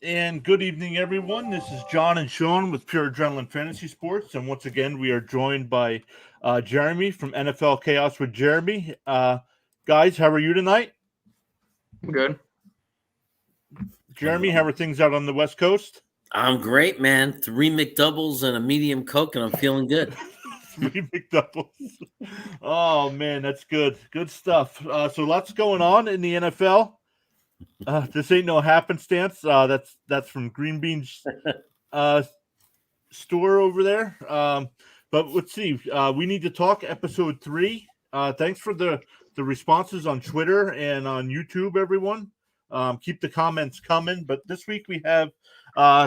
And good evening, everyone. This is John and Sean with Pure Adrenaline Fantasy Sports. And once again, we are joined by Jeremy from NFL Chaos with Jeremy. Guys, how are you tonight? I'm good. Jeremy, how are things out on the West Coast? I'm great, man. 3 McDoubles and a medium Coke, and I'm feeling good. 3 McDoubles. Oh, man, that's good. Good stuff. So lots going on in the NFL. This ain't no happenstance. That's from Green Bean's store over there. But let's see. We need to talk episode 3. Thanks for the responses on Twitter and on YouTube, everyone. Keep the comments coming. But this week we have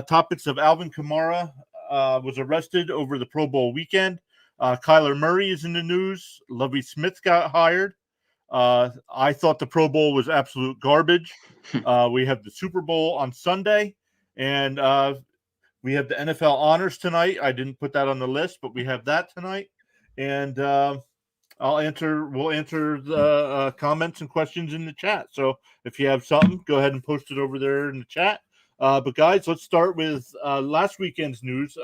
topics of Alvin Kamara was arrested over the Pro Bowl weekend. Kyler Murray is in the news. Levy Smith got hired. I thought the Pro Bowl was absolute garbage. We have the Super Bowl on Sunday, and we have the NFL honors tonight. I didn't put that on the list, but we have that tonight. And we'll answer the comments and questions in the chat. So if you have something, go ahead and post it over there in the chat. But guys, let's start with last weekend's news.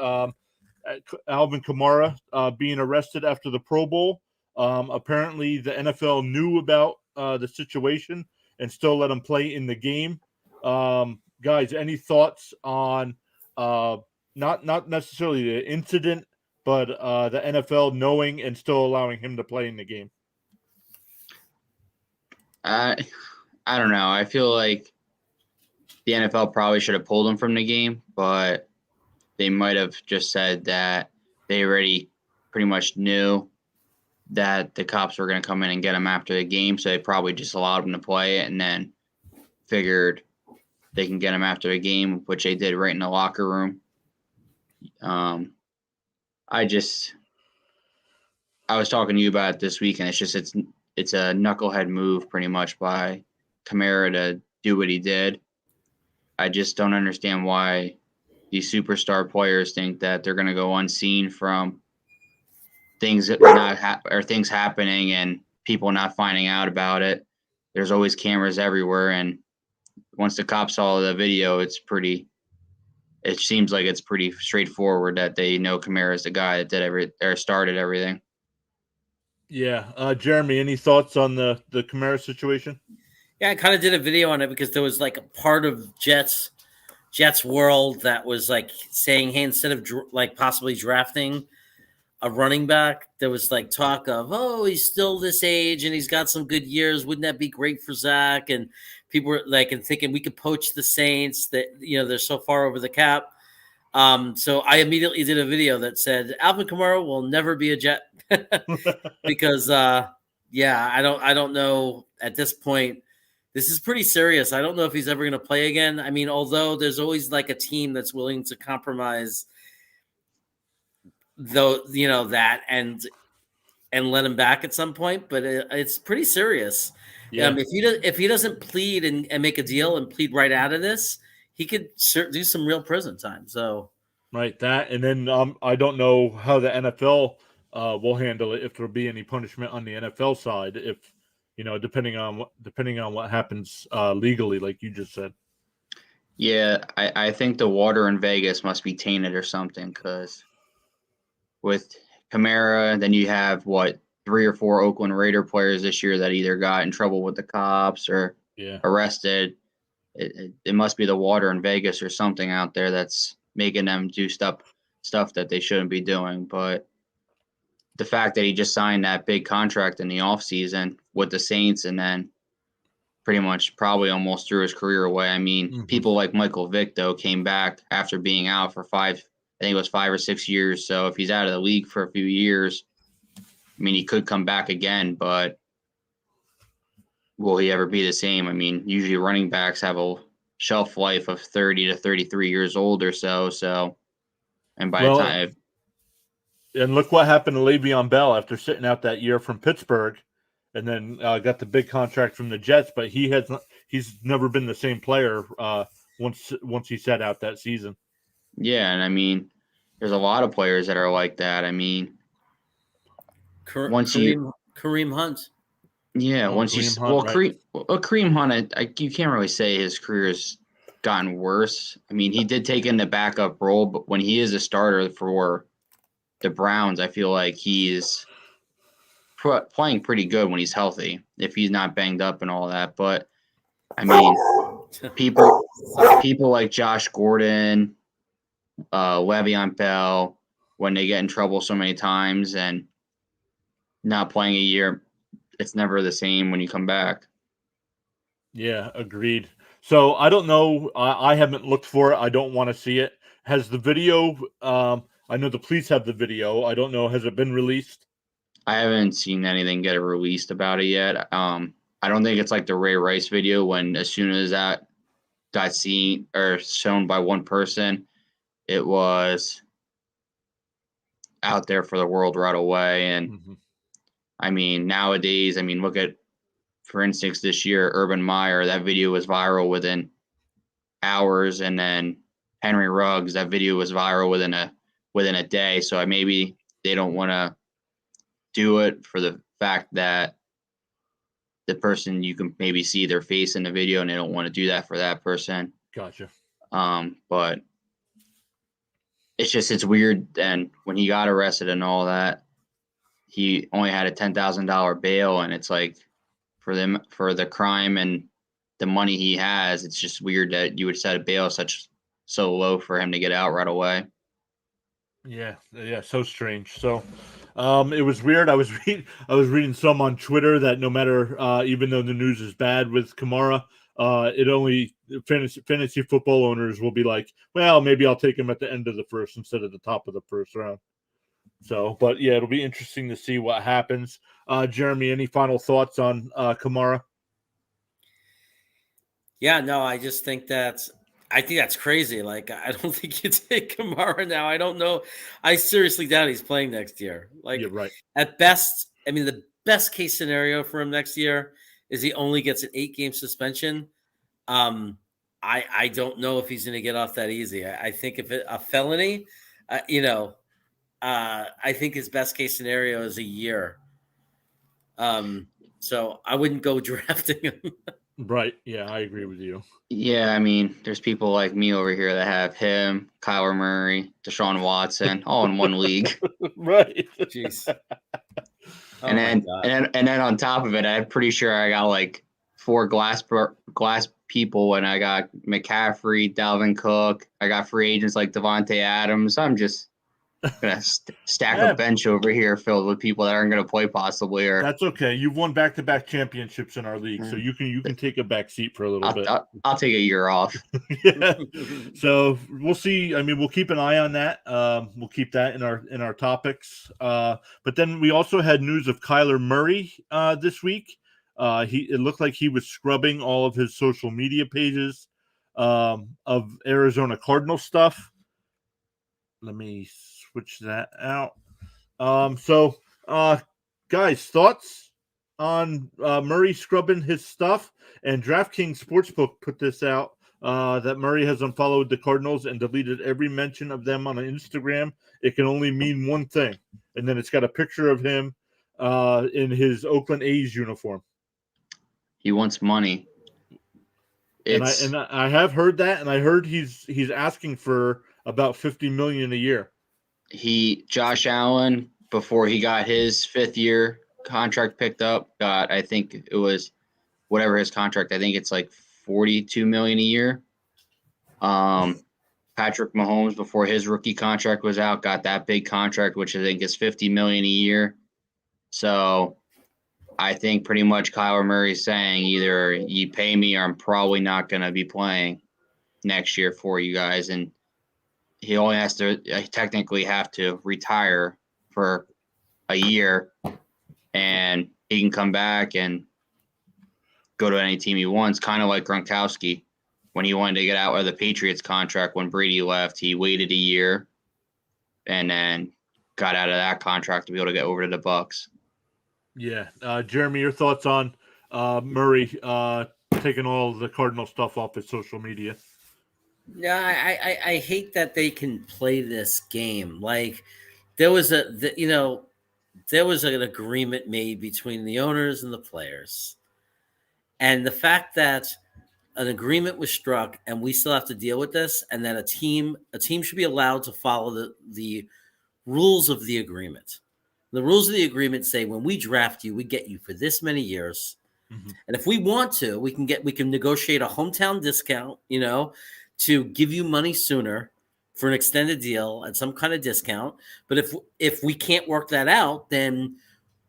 Alvin Kamara being arrested after the Pro Bowl. Apparently the NFL knew about the situation and still let him play in the game. Guys, any thoughts on not necessarily the incident, but the NFL knowing and still allowing him to play in the game? I don't know. I feel like the NFL probably should have pulled him from the game, but they might have just said that they already pretty much knew that the cops were going to come in and get him after the game, so they probably just allowed him to play it and then figured they can get him after the game, which they did right in the locker room. I was talking to you about it this week, and it's a knucklehead move pretty much by Kamara to do what he did. I just don't understand why these superstar players think that they're going to go unseen from things things happening and people not finding out about it. There's always cameras everywhere, and once the cops saw the video, it seems like it's pretty straightforward that they know Kamara is the guy that started everything. Yeah, Jeremy, any thoughts on the Kamara situation? Yeah, I kind of did a video on it because there was like a part of Jets world that was like saying, hey, instead of possibly drafting a running back, there was like talk of, oh, he's still this age and he's got some good years. Wouldn't that be great for Zach? And people were like, and thinking we could poach the Saints that, they're so far over the cap. So I immediately did a video that said Alvin Kamara will never be a Jet because, I don't know at this point. This is pretty serious. I don't know if he's ever going to play again. I mean, although there's always like a team that's willing to compromise that and let him back at some point, but it's pretty serious. Yeah. If he doesn't plead and make a deal and plead right out of this, he could do some real prison time. So right, that, and then I don't know how the NFL will handle it, if there'll be any punishment on the NFL side, if depending on what happens legally, like you just said. Yeah, I think the water in Vegas must be tainted or something, because with Kamara, then you have 3 or 4 Oakland Raider players this year that either got in trouble with the cops or arrested. It must be the water in Vegas or something out there that's making them do stuff that they shouldn't be doing. But the fact that he just signed that big contract in the offseason with the Saints and then pretty much probably almost threw his career away. I mean, people like Michael Vick, though, came back after being out for 5 or 6 years. So if he's out of the league for a few years, I mean, he could come back again, but will he ever be the same? I mean, usually running backs have a shelf life of 30 to 33 years old or so. So, and by the time. And look what happened to Le'Veon Bell after sitting out that year from Pittsburgh, and then got the big contract from the Jets. But he's never been the same player once he sat out that season. Yeah, and I mean, there's a lot of players that are like that. I mean, Kareem Hunt. Yeah, Kareem Hunt, you can't really say his career is gotten worse. I mean, he did take in the backup role, but when he is a starter for the Browns, I feel like he's playing pretty good when he's healthy, if he's not banged up and all that. But I mean, people like Josh Gordon, Le'Veon Bell, when they get in trouble so many times and not playing a year, it's never the same when you come back. Yeah, agreed. So I don't know. I haven't looked for it. I don't want to see it. Has the video? I know the police have the video. I don't know. Has it been released? I haven't seen anything get released about it yet. I don't think it's like the Ray Rice video when as soon as that got seen or shown by one person, it was out there for the world right away. And I mean, nowadays, I mean, look at, for instance, this year, Urban Meyer, that video was viral within hours, and then Henry Ruggs, that video was viral within a day. So maybe they don't want to do it for the fact that the person, you can maybe see their face in the video, and they don't want to do that for that person. Gotcha. But it's weird. And when he got arrested and all that, he only had a $10,000 bail, and it's like for the crime and the money he has, it's just weird that you would set a bail so low for him to get out right away. Yeah, so strange. So, it was weird. I was reading some on Twitter that no matter, even though the news is bad with Kamara, it only fantasy football owners will be like, well, maybe I'll take him at the end of the first instead of the top of the first round. So, but yeah, it'll be interesting to see what happens. Jeremy, any final thoughts on Kamara? Yeah, no, I think that's crazy. Like, I don't think you take Kamara now. I don't know. I seriously doubt he's playing next year. Like, yeah, right. At best, I mean, the best case scenario for him next year is he only gets an 8-game suspension. I don't know if he's going to get off that easy. I think if a felony, I think his best case scenario is a year. So I wouldn't go drafting him. Right. Yeah, I agree with you. Yeah, I mean, there's people like me over here that have him, Kyler Murray, Deshaun Watson, all in one league. Right. Jeez. And then on top of it, I'm pretty sure I got like 4 glass people, and I got McCaffrey, Dalvin Cook. I got free agents like Devontae Adams. I'm just gonna stack a bench over here filled with people that aren't gonna play possibly. Or that's okay. You've won back-to-back championships in our league, so you can take a back seat for a little bit. I'll take a year off. Yeah. So we'll see. I mean, we'll keep an eye on that. We'll keep that in our topics. But then we also had news of Kyler Murray this week. It looked like he was scrubbing all of his social media pages of Arizona Cardinal stuff. Let me switch that out. Guys, thoughts on Murray scrubbing his stuff? And DraftKings Sportsbook put this out that Murray has unfollowed the Cardinals and deleted every mention of them on Instagram. It can only mean one thing, and then it's got a picture of him in his Oakland A's uniform. He wants money. And I have heard that, and I heard he's asking for about $50 million a year. Josh Allen, before he got his 5th-year contract picked up, got, I think it was whatever his contract. I think it's like $42 million a year. Patrick Mahomes, before his rookie contract was out, got that big contract, which I think is $50 million a year. So I think pretty much Kyler Murray's saying either you pay me or I'm probably not going to be playing next year for you guys. And he only has to technically have to retire for a year, and he can come back and go to any team he wants, kind of like Gronkowski. When he wanted to get out of the Patriots contract when Brady left, he waited a year and then got out of that contract to be able to get over to the Bucs. Yeah. Jeremy, your thoughts on Murray taking all the Cardinal stuff off his social media? Yeah, I hate that they can play this game. Like, there was an agreement made between the owners and the players. And the fact that an agreement was struck and we still have to deal with this, and that a team should be allowed to follow the rules of the agreement. The rules of the agreement say when we draft you, we get you for this many years. Mm-hmm. And if we want to, we can negotiate a hometown discount, to give you money sooner for an extended deal at some kind of discount. But if we can't work that out, then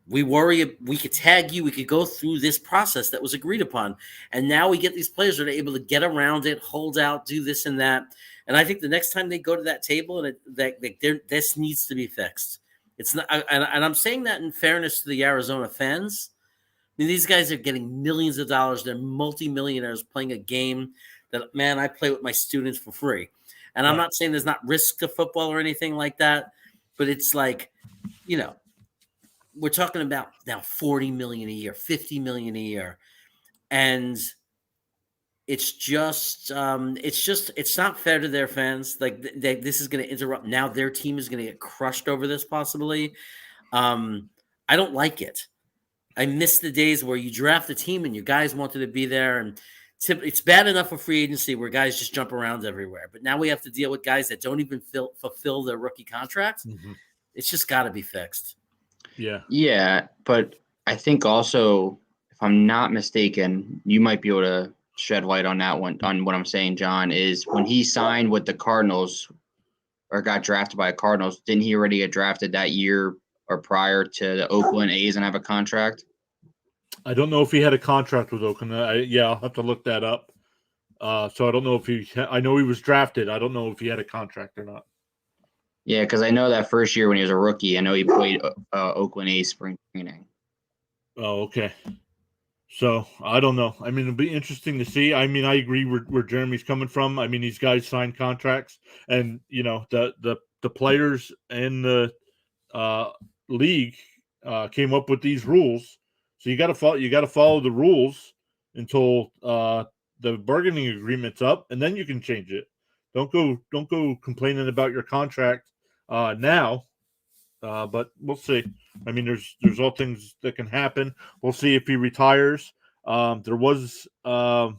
we worry we could tag you. We could go through this process that was agreed upon. And now we get these players that are able to get around it, hold out, do this and that. And I think the next time they go to that table, and this needs to be fixed. It's not, and I'm saying that in fairness to the Arizona fans. I mean, these guys are getting millions of dollars. They're multimillionaires playing a game that, man, I play with my students for free. And I'm not saying there's not risk to football or anything like that, but it's like, we're talking about now $40 million a year, $50 million a year. And it's not fair to their fans. Like this is going to interrupt. Now their team is going to get crushed over this possibly. I don't like it. I miss the days where you draft a team and your guys wanted to be there. And it's bad enough for free agency where guys just jump around everywhere. But now we have to deal with guys that don't even fulfill their rookie contracts. Mm-hmm. It's just got to be fixed. Yeah. Yeah. But I think also, if I'm not mistaken, you might be able to shed light on that one, on what I'm saying, John, is when he signed with the Cardinals or got drafted by the Cardinals, didn't he already get drafted that year or prior to the Oakland A's and have a contract? I don't know if he had a contract with Oakland. I'll have to look that up. So I don't know if I know he was drafted. I don't know if he had a contract or not. Yeah, because I know that first year when he was a rookie, I know he played Oakland A's spring training. Oh, okay. So I don't know. I mean, it'll be interesting to see. I mean, I agree where Jeremy's coming from. I mean, these guys signed contracts, and the players in the league came up with these rules. So you got to follow the rules until the bargaining agreement's up, and then you can change it. Don't go complaining about your contract now. But we'll see. I mean, there's all things that can happen. We'll see if he retires. There was let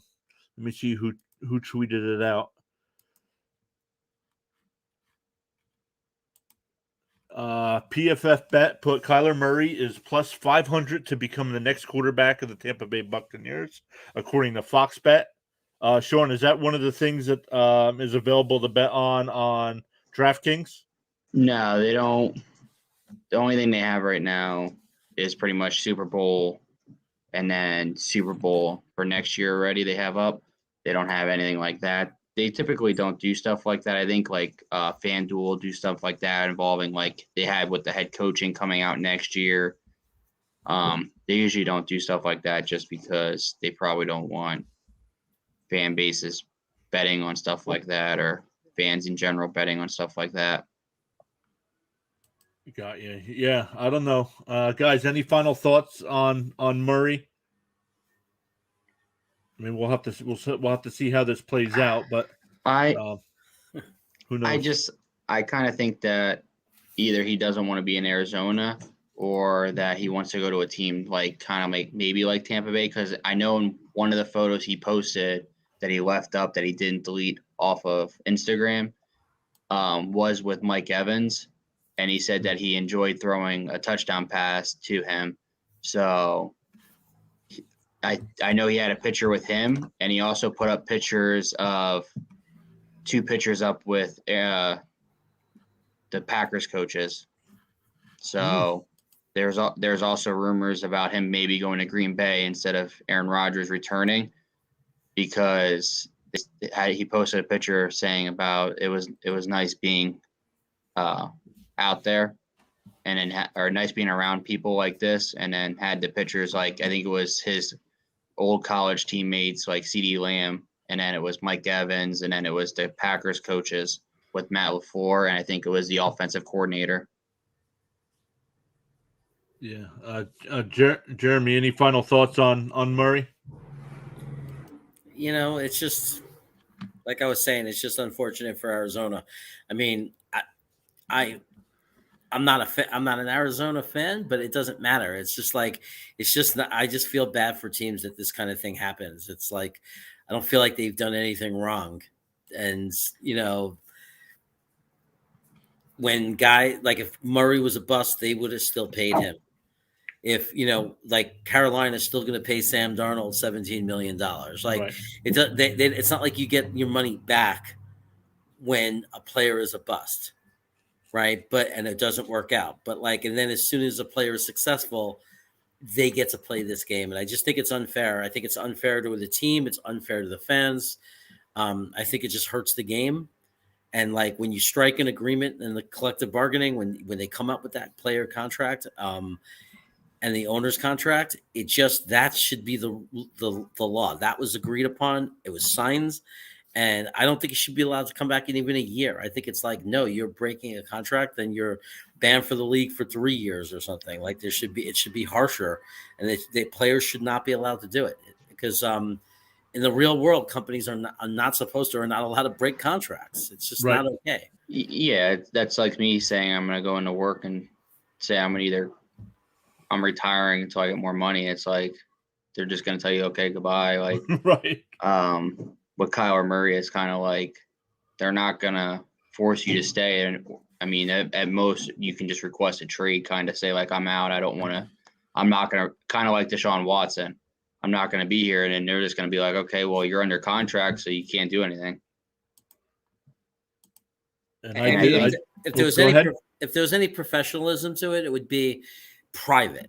me see who tweeted it out. PFF bet put Kyler Murray is plus 500 to become the next quarterback of the Tampa Bay Buccaneers, according to Fox Bet. Sean, is that one of the things that is available to bet on DraftKings? No, they don't. The only thing they have right now is pretty much Super Bowl, and then Super Bowl for next year already they have up. They don't have anything like that. They typically don't do stuff like that. I think like FanDuel do stuff like that involving like they had with the head coaching coming out next year. They usually don't do stuff like that just because they probably don't want fan bases betting on stuff like that or fans in general betting on stuff like that. Got you. Yeah, I don't know, guys. Any final thoughts on Murray? I mean, we'll have to see how this plays out, but who knows? I kind of think that either he doesn't want to be in Arizona or that he wants to go to a team like kind of like maybe like Tampa Bay, because I know in one of the photos he posted that he left up that he didn't delete off of Instagram was with Mike Evans. And he said that he enjoyed throwing a touchdown pass to him. So I know he had a picture with him, and he also put up two pictures up with the Packers coaches. So there's also rumors about him maybe going to Green Bay instead of Aaron Rodgers returning, because he posted a picture saying about it was nice being out there, and then or nice being around people like this, and then had the pictures like I think it was his old college teammates like CeeDee Lamb, and then it was Mike Evans, and then it was the Packers coaches with Matt LaFleur, and I think it was the offensive coordinator. Yeah, Jeremy, any final thoughts on Murray? It's just like I was saying. It's just unfortunate for Arizona. I mean, I'm not an Arizona fan, but it doesn't matter. I just feel bad for teams that this kind of thing happens. It's like, I don't feel like they've done anything wrong. And, when if Murray was a bust, they would have still paid him. If, like Carolina's still going to pay Sam Darnold $17 million. Like Right. It's not like you get your money back when a player is a bust. Right. And it doesn't work out. But and then as soon as a player is successful, they get to play this game. And I just think it's unfair. I think it's unfair to the team. It's unfair to the fans. I think it just hurts the game. And when you strike an agreement in the collective bargaining, when they come up with that player contract and the owner's contract, that should be the law. That was agreed upon. It was signed. And I don't think it should be allowed to come back in even a year. I think it's no, you're breaking a contract, then you're banned for the league for 3 years or something. It should be harsher, and the players should not be allowed to do it because in the real world, companies are not supposed to or not allowed to break contracts. It's just not okay. Yeah, that's like me saying I'm going to go into work and say I'm retiring until I get more money. It's they're just going to tell you, okay, goodbye. Right. With Kyler Murray, it's kind of they're not going to force you to stay. And I mean, at most, you can just request a trade, kind of say, I'm out. I'm not going to, kind of like Deshaun Watson. I'm not going to be here. And then they're just going to be okay, well, you're under contract, so you can't do anything. And if there was any professionalism to it, it would be private.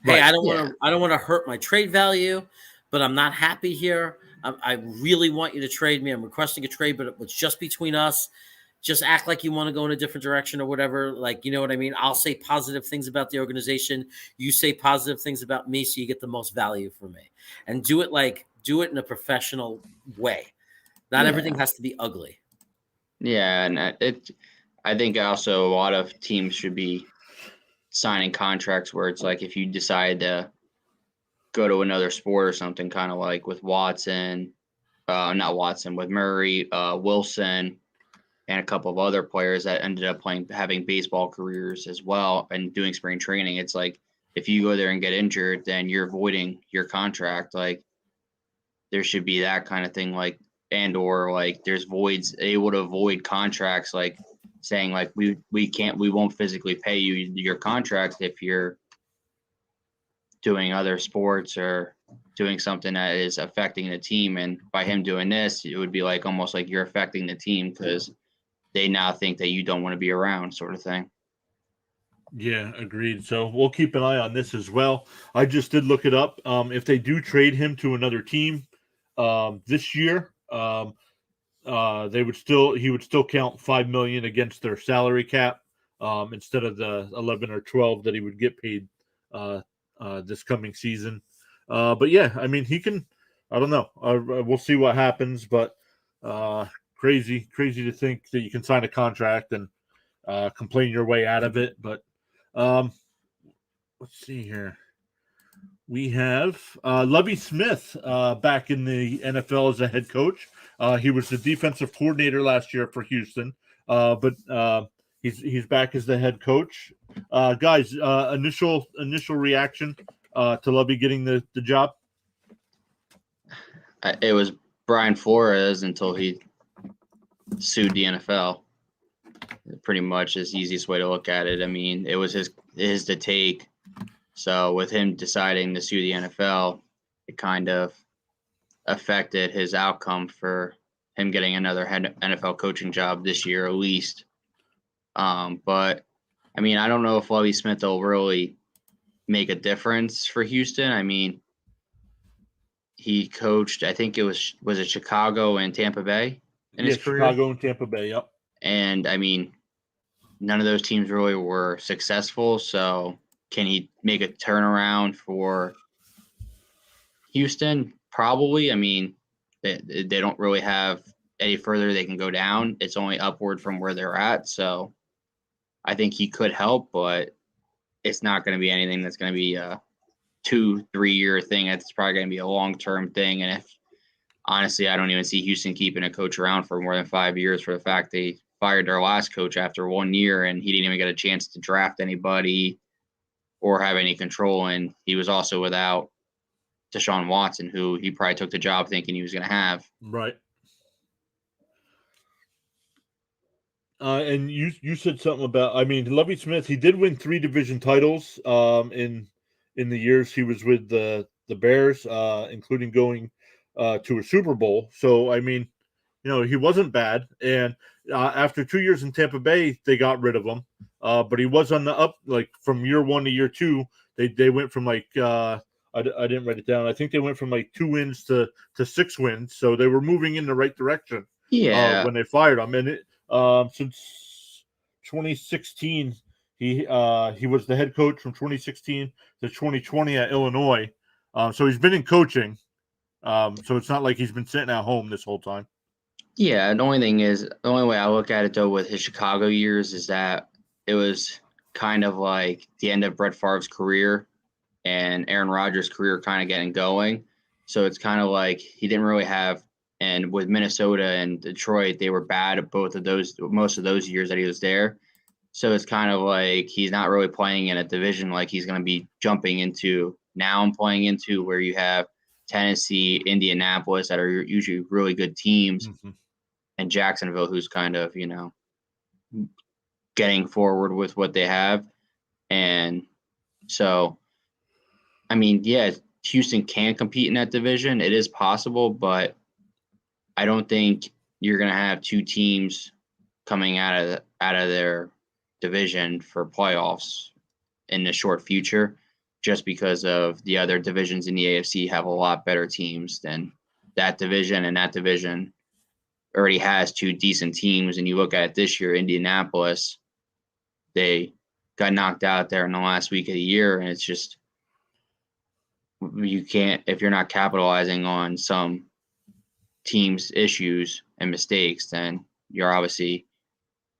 Hey, I don't want to hurt my trade value, but I'm not happy here. I really want you to trade me. I'm requesting a trade, but it's just between us. Just act like you want to go in a different direction or whatever. You know what I mean? I'll say positive things about the organization. You say positive things about me, so you get the most value from me. And do it in a professional way. Not everything has to be ugly. Yeah, and I think also a lot of teams should be signing contracts where it's if you decide to go to another sport or something, kind of with Watson, with Murray, Wilson, and a couple of other players that ended up having baseball careers as well and doing spring training. It's if you go there and get injured, then you're voiding your contract. There should be that kind of thing, or there's voids able to void contracts, saying we won't physically pay you your contract if you're doing other sports or doing something that is affecting the team. And by him doing this, it would be almost you're affecting the team because they now think that you don't want to be around, sort of thing. Yeah, agreed. So we'll keep an eye on this as well. I just did look it up. If they do trade him to another team this year, he would still count $5 million against their salary cap instead of the 11 or 12 that he would get paid this coming season. But yeah, I mean, he can. I don't know. We'll see what happens, but crazy to think that you can sign a contract and complain your way out of it. But let's see here. We have Levy Smith back in the NFL as a head coach. He was the defensive coordinator last year for Houston, but he's back as the head coach. Guys, initial reaction to Levy getting the job? It was Brian Flores until he sued the NFL. Pretty much is the easiest way to look at it. I mean, it was his to take. So with him deciding to sue the NFL, it kind of affected his outcome for him getting another NFL coaching job this year at least. But I mean, I don't know if Levy Smith will really make a difference for Houston. I mean, he coached, I think was it Chicago and Tampa Bay in his career? Chicago and Tampa Bay, yep. And I mean, none of those teams really were successful. So can he make a turnaround for Houston? Probably. I mean, they don't really have any further they can go down. It's only upward from where they're at. So I think he could help, but it's not going to be anything that's going to be a 2-3 year thing. It's probably going to be a long-term thing. And honestly, I don't even see Houston keeping a coach around for more than 5 years for the fact they fired their last coach after 1 year and he didn't even get a chance to draft anybody or have any control. And he was also without Deshaun Watson, who he probably took the job thinking he was going to have. Right. And you said something about, I mean, Levy Smith, he did win 3 division titles in the years he was with the Bears, including going to a Super Bowl. So, I mean, he wasn't bad. And after 2 years in Tampa Bay, they got rid of him. But he was on the up, like from year 1 to year 2. They went from like I didn't write it down. I think they went from like 2 wins to 6 wins. So they were moving in the right direction. Yeah. When they fired him, and since 2016, he was the head coach from 2016 to 2020 at Illinois. So he's been in coaching. So it's not like he's been sitting at home this whole time. Yeah, the only way I look at it though with his Chicago years is that it was kind of like the end of Brett Favre's career and Aaron Rodgers' career kind of getting going. So it's kind of like he didn't really have, and with Minnesota and Detroit, they were bad at most of those years that he was there. So it's kind of like he's not really playing in a division like he's going to be jumping into now and playing into, where you have Tennessee, Indianapolis that are usually really good teams, and Jacksonville, who's kind of, getting forward with what they have. And so, I mean, yeah, Houston can compete in that division. It is possible, but I don't think you're going to have 2 teams coming out of their division for playoffs in the short future, just because of the other divisions in the AFC have a lot better teams than that division, and that division already has 2 decent teams. And you look at it this year, Indianapolis, they got knocked out there in the last week of the year, and it's just, you can't, if you're not capitalizing on some team's issues and mistakes, then you're obviously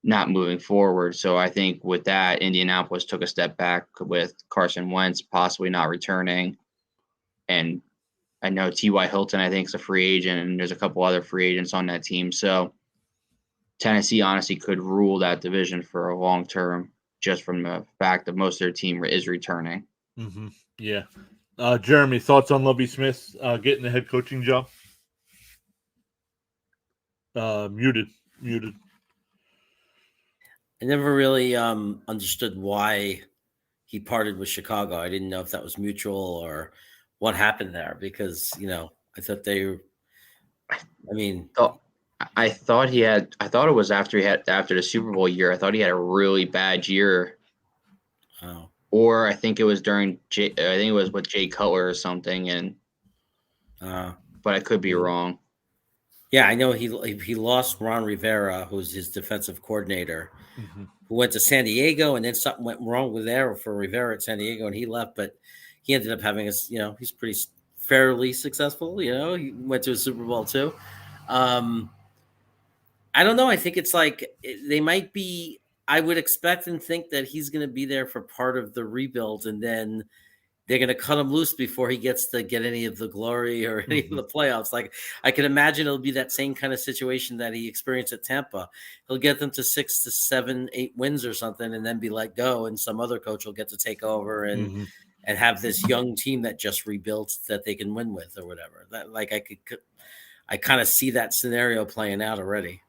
not moving forward. So I think with that, Indianapolis took a step back with Carson Wentz possibly not returning. And I know T.Y. Hilton, I think, is a free agent, and there's a couple other free agents on that team. So Tennessee honestly could rule that division for a long term, just from the fact that most of their team is returning. Yeah. Jeremy, thoughts on Levy Smith getting the head coaching job? Muted. I never really understood why he parted with Chicago. I didn't know if that was mutual or what happened there, because I thought I thought it was after the Super Bowl year. I thought he had a really bad year. Oh. Or I think it was I think it was with Jay Cutler or something, and but I could be wrong. Yeah, I know he lost Ron Rivera, who's his defensive coordinator, who went to San Diego, and then something went wrong with there for Rivera at San Diego, and he left. But he ended up having he's pretty fairly successful. He went to a Super Bowl too. I don't know. I think it's like they might be. I would expect and think that he's going to be there for part of the rebuild, and then they're going to cut him loose before he gets to get any of the glory or any of the playoffs. Like, I can imagine it'll be that same kind of situation that he experienced at Tampa. He'll get them to 6 to 7, 8 wins or something, and then be let go, and some other coach will get to take over and have this young team that just rebuilt that they can win with or whatever. That, like, I kind of see that scenario playing out already.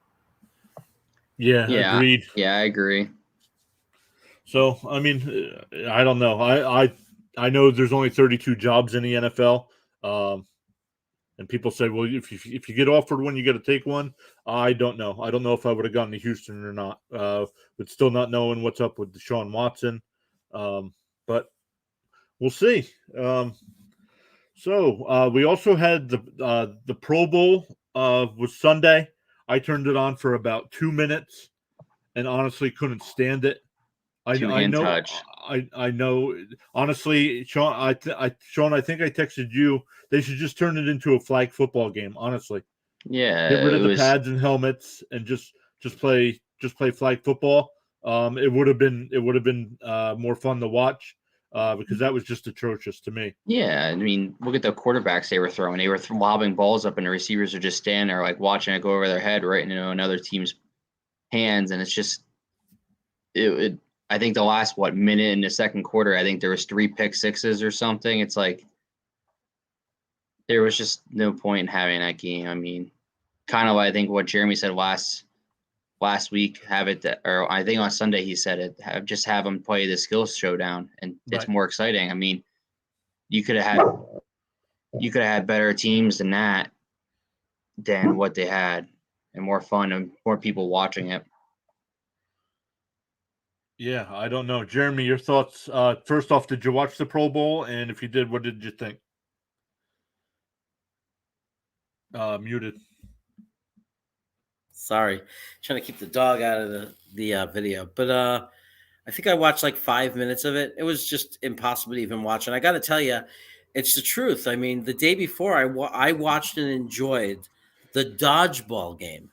Yeah, agreed. Yeah, I agree. So, I mean, I don't know. I know there's only 32 jobs in the NFL, and people say, well, if you get offered one, you got to take one. I don't know. I don't know if I would have gone to Houston or not, but still not knowing what's up with Deshaun Watson. But we'll see. So we also had the Pro Bowl was Sunday. I turned it on for about 2 minutes and honestly couldn't stand it. I know. Honestly, Sean, I think I texted you. They should just turn it into a flag football game. Honestly, yeah. Get rid of the pads and helmets and just play flag football. It would have been more fun to watch because that was just atrocious to me. Yeah, I mean, look at the quarterbacks they were throwing. They were lobbing balls up, and the receivers are just standing there like watching it go over their head right into another team's hands, and it's just it. I think the last minute in the second quarter, I think there was 3 pick sixes or something. It's like there was just no point in having that game. I mean, kind of like I think what Jeremy said last week. Have it, or I think on Sunday he said it. Have them play the skills showdown, and it's more exciting. I mean, you could have had better teams than that, than what they had, and more fun and more people watching it. Yeah, I don't know. Jeremy, your thoughts. First off, did you watch the Pro Bowl? And if you did, what did you think? Muted. Sorry, trying to keep the dog out of the video. But I think I watched like 5 minutes of it. It was just impossible to even watch. And I got to tell you, it's the truth. I mean, the day before, I watched and enjoyed the dodgeball game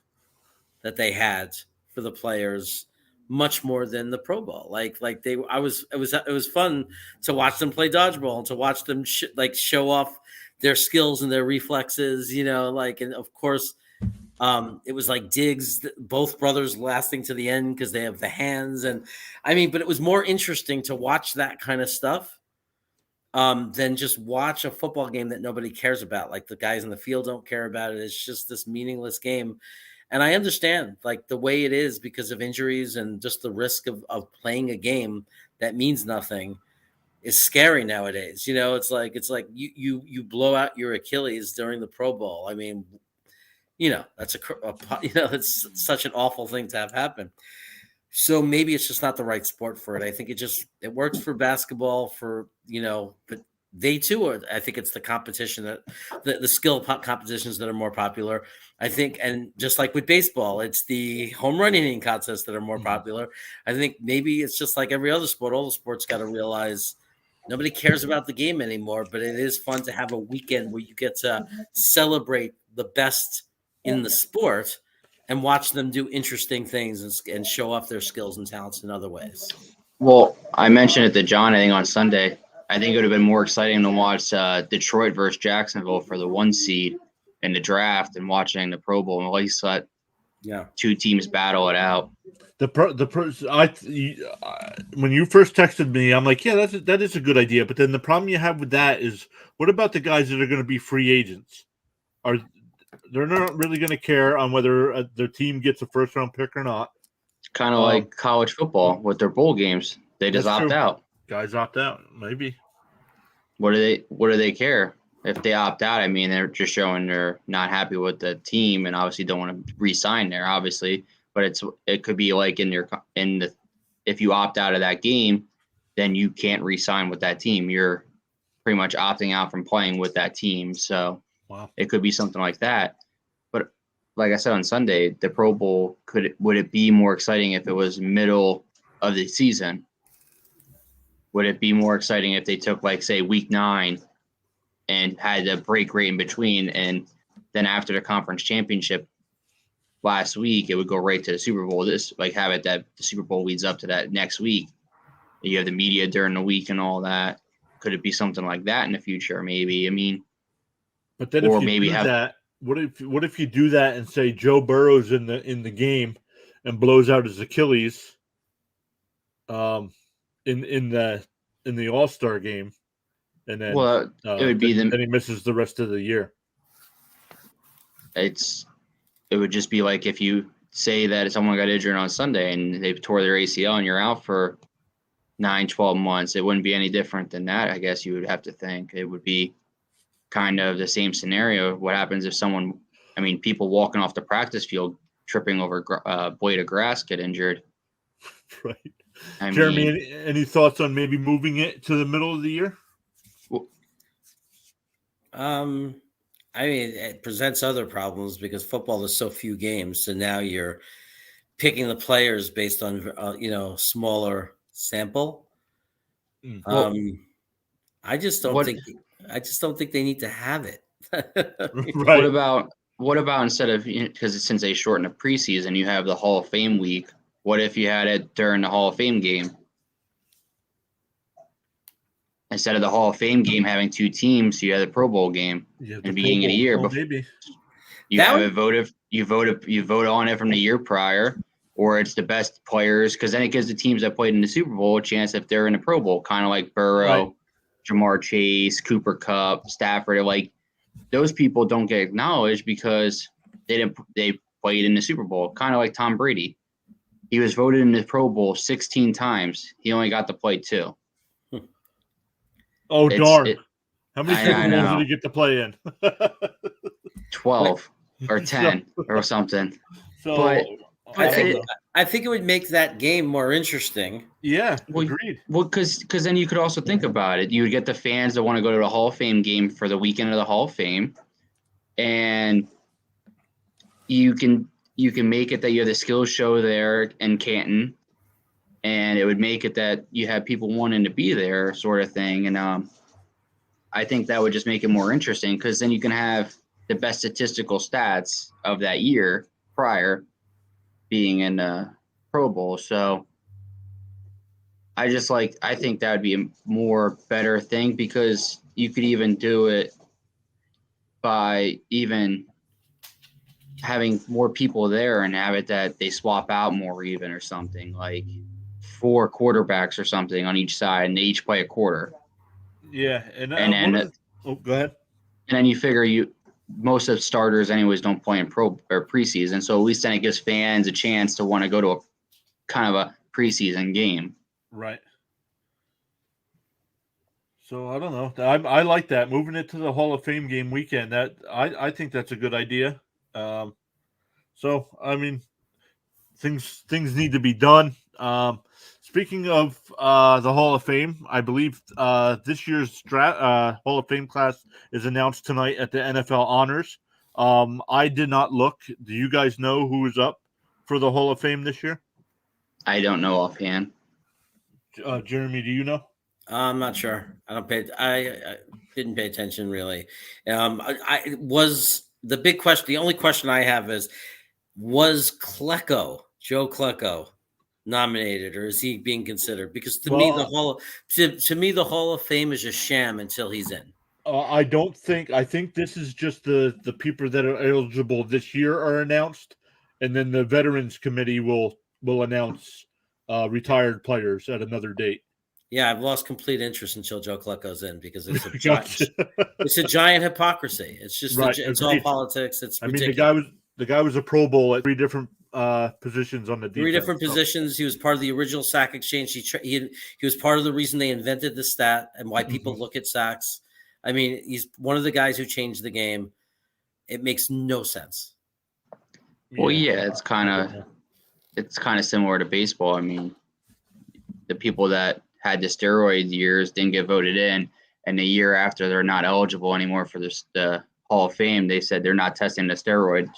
that they had for the players much more than the Pro Bowl. It was fun to watch them play dodgeball and to watch them show off their skills and their reflexes, and of course, it was like Diggs, both brothers lasting to the end because they have the hands. And I mean, but it was more interesting to watch that kind of stuff than just watch a football game that nobody cares about. Like the guys in the field don't care about it. It's just this meaningless game. And I understand like the way it is because of injuries and just the risk of playing a game that means nothing is scary nowadays. It's like you blow out your Achilles during the Pro Bowl. I mean, that's it's such an awful thing to have happen. So maybe it's just not the right sport for it. I think it works for basketball but they too are. I think it's the competition that the skill competitions that are more popular. I think, and just like with baseball, it's the home run hitting contests that are more popular. I think maybe it's just like every other sport. All the sports got to realize nobody cares about the game anymore, but it is fun to have a weekend where you get to celebrate the best in the sport and watch them do interesting things and show off their skills and talents in other ways. Well, I mentioned it to John, I think, on Sunday. I think it would have been more exciting to watch Detroit versus Jacksonville for the 1 seed in the draft and watching the Pro Bowl and at least let two teams battle it out. When you first texted me, I'm like, yeah, that is a good idea. But then the problem you have with that is, what about the guys that are going to be free agents? They're not really going to care on whether their team gets a first round pick or not. Kind of like college football with their bowl games. They just opt out. Guys opt out, maybe. What do they care? If they opt out, I mean, they're just showing they're not happy with the team and obviously don't want to re-sign there, obviously. But it could be like if you opt out of that game, then you can't re-sign with that team. You're pretty much opting out from playing with that team. So It could be something like that. But like I said on Sunday, the Pro Bowl would it be more exciting if it was middle of the season? Would it be more exciting if they took say week 9 and had a break right in between, and then after the conference championship last week, it would go right to the Super Bowl? Have it that the Super Bowl leads up to that next week. You have the media during the week and all that. Could it be something like that in the future? Maybe. I mean, but then what if you do that and say Joe Burrow's in the game and blows out his Achilles, in the All-Star game, and then it would be then he misses the rest of the year. It would just be like if you say that someone got injured on Sunday and they tore their ACL and you're out for 9-12 months. It wouldn't be any different than that. I guess you would have to think it would be kind of the same scenario. What happens if people walking off the practice field tripping over a blade of grass get injured? Right. Jeremy, any thoughts on maybe moving it to the middle of the year? It presents other problems because football is so few games. So now you're picking the players based on, smaller sample. I just don't think they need to have it. Right. What about instead of, because since they shortened the preseason, you have the Hall of Fame week. What if you had it during the Hall of Fame game? Instead of the Hall of Fame game having 2 teams, you had the Pro Bowl game in the beginning of the year. Maybe. You have a vote you vote on it from the year prior, or it's the best players, because then it gives the teams that played in the Super Bowl a chance if they're in the Pro Bowl, kind of like Burrow, Jamar Chase, Cooper Kupp, Stafford. those people don't get acknowledged because they played in the Super Bowl, kind of like Tom Brady. He was voted in the Pro Bowl 16 times. He only got to play 2. Oh, darn. How many I Super Bowls know. did he get to play in? 12 or 10 or something. So But I think it would make that game more interesting. Yeah, agreed. Well, because then you could also think about it. You would get the fans that want to go to the Hall of Fame game for the weekend of the Hall of Fame, and you can make it that you have the skills show there in Canton, and it would make it that you have people wanting to be there, sort of thing. And I think that would just make it more interesting because then you can have the best statistical stats of that year prior being in the Pro Bowl. So I think that would be a more better thing because you could even do it by even having more people there and have it that they swap out more even or something, like 4 quarterbacks or something on each side, and they each play a quarter. Yeah, and then go ahead. And then you figure most of starters anyways don't play in pro or preseason, so at least then it gives fans a chance to want to go to a kind of a preseason game. Right. So I don't know. I like that, moving it to the Hall of Fame game weekend. That I think that's a good idea. So I mean, things need to be done. Speaking of the Hall of Fame, I believe this year's Hall of Fame class is announced tonight at the NFL Honors. I did not look. Do you guys know who is up for the Hall of Fame this year? I don't know offhand. Jeremy, do you know? I'm not sure. I didn't pay attention really. I was the big question. The only question I have is, was Joe Klecko nominated, or is he being considered? Because to me, the Hall of Fame is a sham until he's in. I don't think. I think this is just the people that are eligible this year are announced, and then the Veterans Committee will announce retired players at another date. Yeah, I've lost complete interest until Joe Klecko's in because it's a giant hypocrisy. It's just right. It's all politics. It's ridiculous. The guy was a Pro Bowl at 3 different positions on the defense. 3 different positions. He was part of the original sack exchange. He was part of the reason they invented the stat and why people look at sacks. I mean, he's one of the guys who changed the game. It makes no sense. Well, yeah, it's kind of similar to baseball. I mean, the people that had the steroid years didn't get voted in, and the year after they're not eligible anymore for the Hall of Fame. They said they're not testing the steroids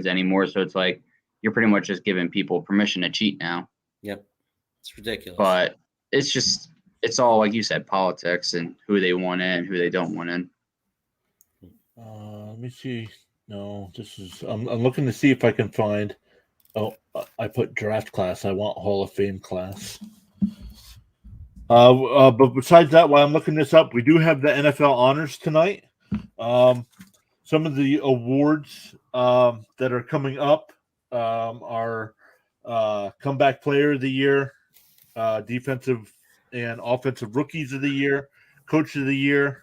anymore. So it's like you're pretty much just giving people permission to cheat now. Yep, it's ridiculous. But it's all like you said, politics and who they want in, who they don't want in. Let me see. No, this is. I'm looking to see if I can find. Oh, I put draft class. I want Hall of Fame class. But besides that, while I'm looking this up, we do have the NFL Honors tonight. Some of the awards that are coming up are Comeback Player of the Year, Defensive and Offensive Rookies of the Year, Coach of the Year,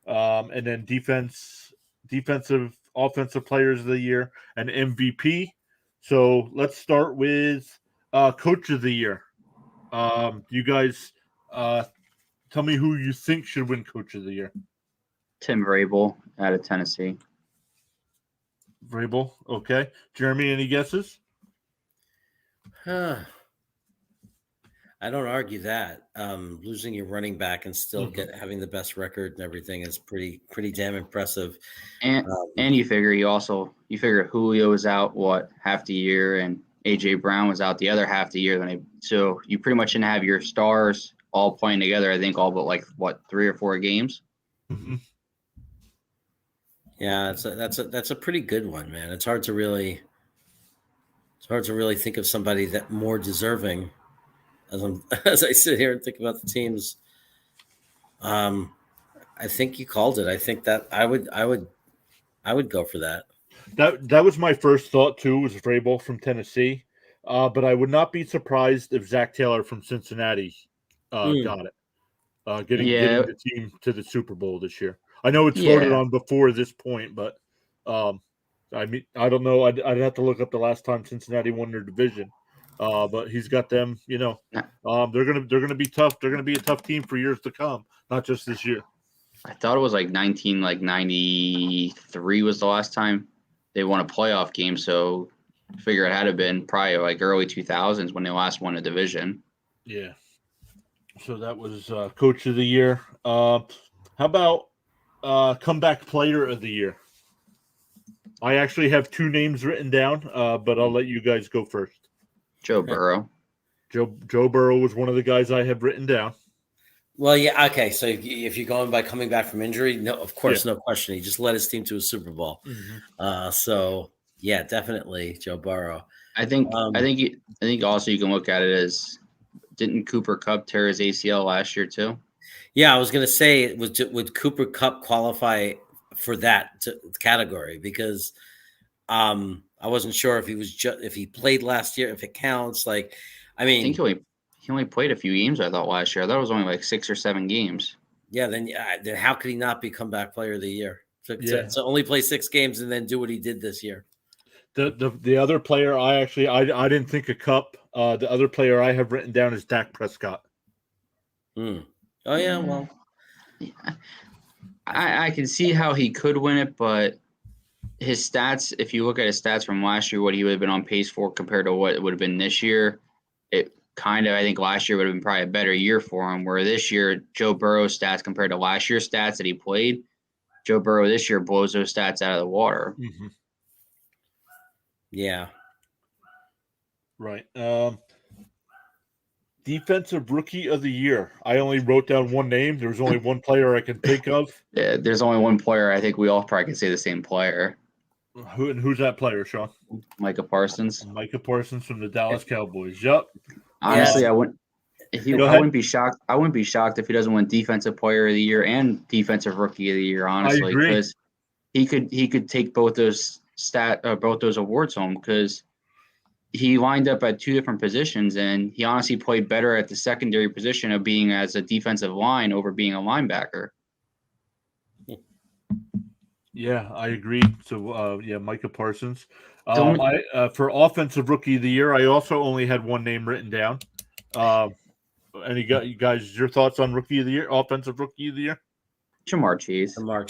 and then Defensive Offensive Players of the Year, and MVP. So let's start with Coach of the Year. You guys tell me who you think should win Coach of the Year. Tim Vrabel out of Tennessee. Vrabel, okay. Jeremy, any guesses? I don't argue that. Losing your running back and still having the best record and everything is pretty damn impressive. And you figure Julio was out half the year, and AJ Brown was out the other half the year. So you pretty much didn't have your stars all playing together. I think all but 3 or 4 games. Mm-hmm. Yeah, that's a pretty good one, man. It's hard to really think of somebody that more deserving as I sit here and think about the teams. I think you called it. I think that I would go for that. That was my first thought too, was Vrabel from Tennessee. But I would not be surprised if Zach Taylor from Cincinnati got it. Getting the team to the Super Bowl this year. I know it's voted Yeah. on before this point, but I mean, I don't know. I'd have to look up the last time Cincinnati won their division. But he's got them. They're gonna be tough. They're gonna be a tough team for years to come, not just this year. I thought it was like 93 was the last time they won a playoff game. So I figure it had to have been probably like early 2000s when they last won a division. Yeah. So that was Coach of the Year. How about Comeback Player of the Year? I actually have 2 names written down, but I'll let you guys go first. Joe Burrow. Joe Burrow was one of the guys I have written down. Well, yeah, okay. So if you're going by coming back from injury, no, of course, no question. He just led his team to a Super Bowl. So yeah, definitely Joe Burrow. I think also you can look at it as, didn't Cooper Kupp tear his ACL last year too? Yeah, I was going to say, would Cooper Kupp qualify for that category? Because I wasn't sure if he was if he played last year, if it counts. Like, I mean, I think he only played a few games. I thought last year. I thought it was only like 6 or 7 games. Yeah, then how could he not be Comeback Player of the Year? To only play 6 games and then do what he did this year. The other player I didn't think of Kupp. The other player I have written down is Dak Prescott. Oh yeah, well, I can see how he could win it, but his stats, if you look at his stats from last year, what he would have been on pace for compared to what it would have been this year, it kind of, I think last year would have been probably a better year for him, where this year, Joe Burrow's stats compared to last year's stats that he played, Joe Burrow this year blows those stats out of the water. Mm-hmm. Yeah. Right. Defensive Rookie of the Year. I only wrote down one name. There's only one player I can think of. Yeah, there's only one player. I think we all probably can say the same player. Who's that player, Sean? Micah Parsons. Micah Parsons from the Dallas Cowboys. Yep. Honestly, I wouldn't be shocked. I wouldn't be shocked if he doesn't win Defensive Player of the Year and Defensive Rookie of the Year. Honestly, because he could take both those awards home, because he lined up at 2 different positions, and he honestly played better at the secondary position of being as a defensive line over being a linebacker. Yeah, I agree. So, Micah Parsons. For Offensive Rookie of the Year, I also only had one name written down. You guys, your thoughts on Rookie of the Year, Offensive Rookie of the Year? Jamar Chase. Yeah. Jamar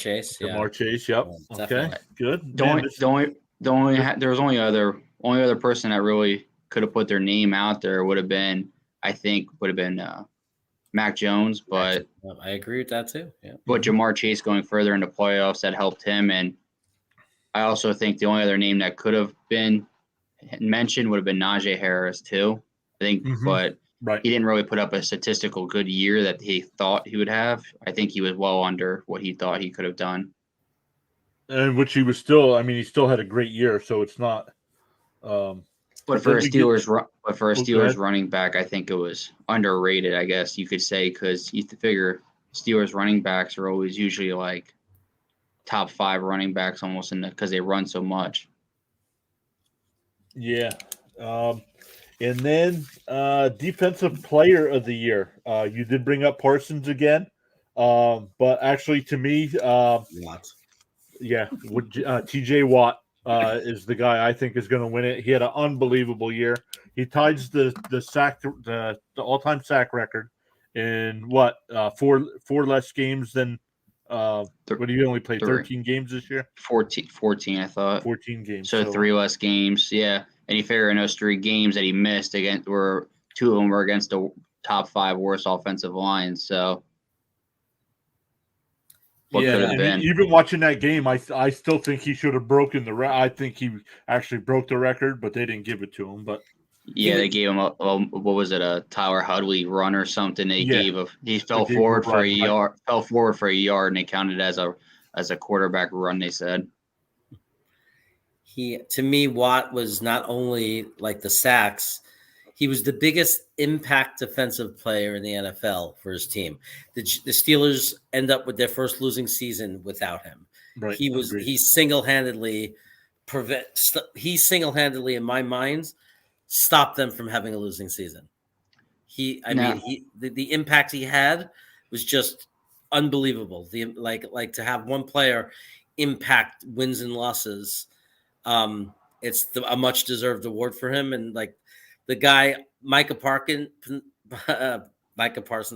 Chase. Yep. Yeah, okay. Good. There was only other person that really could have put their name out there would have been Mac Jones, but I agree with that too. Yeah. But Jamar Chase going further into playoffs, that helped him, and I also think the only other name that could have been mentioned would have been Najee Harris too. I think, but he didn't really put up a statistical good year that he thought he would have. I think he was well under what he thought he could have done. And which he was still. I mean, he still had a great year, so it's not. But for a Steelers running back, I think it was underrated, I guess you could say, because you figure Steelers running backs are always usually like top 5 running backs almost because they run so much. Yeah. And then Defensive Player of the Year. You did bring up Parsons again, but actually to me, TJ Watt is the guy I think is going to win it. He had an unbelievable year. He ties the all-time sack record in four less games than what did he only play 13 games this year? 14 I thought. 14 games. So 3 less games, yeah. And you figure in those 3 games that he missed, 2 of them were against the top 5 worst offensive lines. So could have been? Even watching that game, I still think he should have broken the record. I think he actually broke the record, but they didn't give it to him. But they gave him a Tyler Huntley run or something. He fell forward for a yard, and they counted it as a quarterback run. They said. To me, Watt was not only like the sacks, he was the biggest impact defensive player in the NFL for his team. The Steelers end up with their first losing season without him. Right. He single-handedly in my mind stopped them from having a losing season. The impact he had was just unbelievable. The like to have one player impact wins and losses. It's a much deserved award for him. And like the guy, Micah Parsons,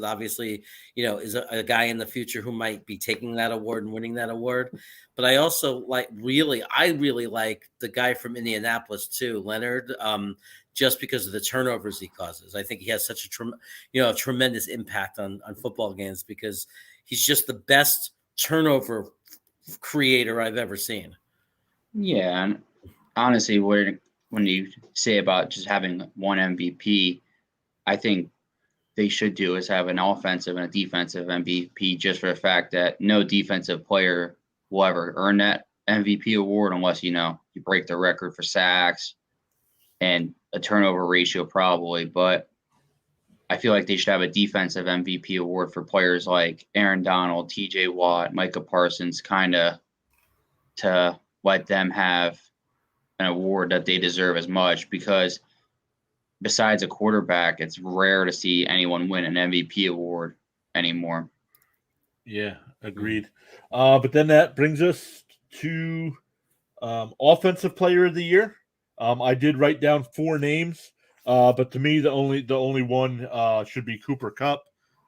obviously, is a guy in the future who might be taking that award and winning that award. But I also I really like the guy from Indianapolis too, Leonard, just because of the turnovers he causes. I think he has such a tremendous impact on football games because he's just the best turnover creator I've ever seen. Yeah, and honestly, when you say about just having one MVP, I think they should do is have an offensive and a defensive MVP, just for the fact that no defensive player will ever earn that MVP award unless you break the record for sacks and a turnover ratio probably. But I feel like they should have a defensive MVP award for players like Aaron Donald, TJ Watt, Micah Parsons, kind of to let them have an award that they deserve as much, because besides a quarterback, it's rare to see anyone win an MVP award anymore. Yeah, agreed. But then that brings us to offensive player of the year. I did write down 4 names, but to me, the only one should be Cooper Kupp.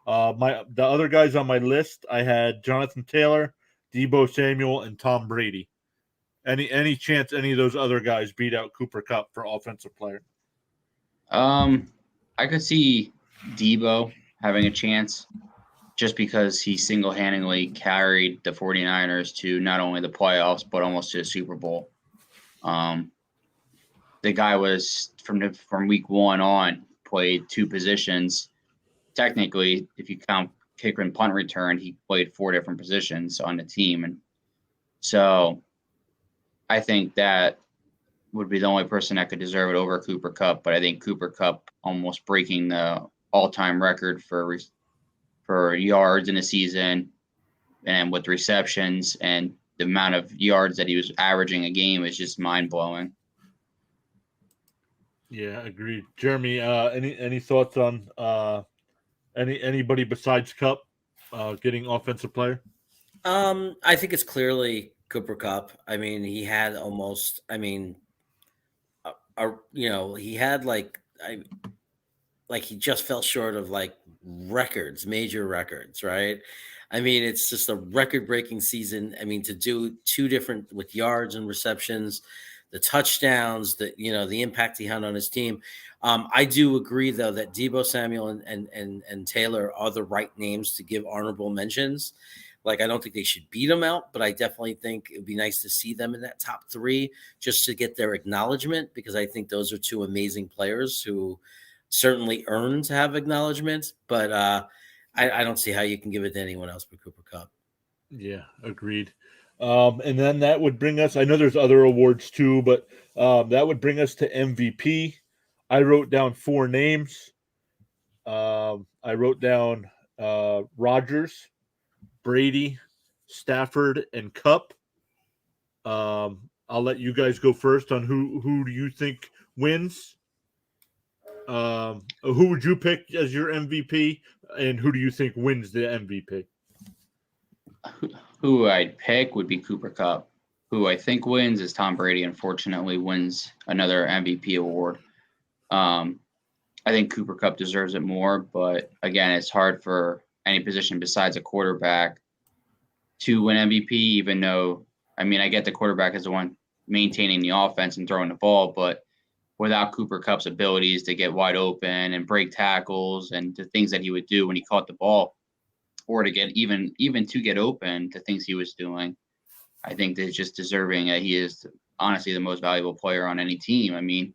The other guys on my list, I had Jonathan Taylor, Deebo Samuel, and Tom Brady. Any chance any of those other guys beat out Cooper Kupp for offensive player? I could see Deebo having a chance just because he single-handedly carried the 49ers to not only the playoffs but almost to the Super Bowl. The guy was from week 1 on played 2 positions. Technically, if you count kicker and punt return, he played 4 different positions on the team, and so I think that would be the only person that could deserve it over Cooper Kupp. But I think Cooper Kupp almost breaking the all-time record for yards in a season and with receptions and the amount of yards that he was averaging a game is just mind-blowing. Yeah, agreed. Jeremy, any thoughts on anybody besides Kupp getting offensive player? I think it's clearly Cooper Kupp. I mean, he had almost. I mean, he had he just fell short of major records, right? I mean, it's just a record-breaking season. I mean, to do 2 different with yards and receptions, the touchdowns, the impact he had on his team. I do agree though that Deebo Samuel and Taylor are the right names to give honorable mentions. I don't think they should beat them out, but I definitely think it'd be nice to see them in that top 3 just to get their acknowledgement, because I think those are 2 amazing players who certainly earn to have acknowledgement. But I don't see how you can give it to anyone else but Cooper Kupp. Yeah, agreed. And then that would bring us, I know there's other awards too, but that would bring us to MVP. I wrote down 4 names. I wrote down Rodgers, Brady, Stafford, and Kupp. I'll let you guys go first on who do you think wins. Who would you pick as your MVP, and who do you think wins the MVP? Who I'd pick would be Cooper Kupp. Who I think wins is Tom Brady. Unfortunately, wins another MVP award. I think Cooper Kupp deserves it more, but again, it's hard for any position besides a quarterback to win MVP, even though, I mean, I get the quarterback is the one maintaining the offense and throwing the ball, but without Cooper Kupp's abilities to get wide open and break tackles and the things that he would do when he caught the ball, or to get even to get open, the things he was doing, I think that's just deserving that he is honestly the most valuable player on any team. I mean,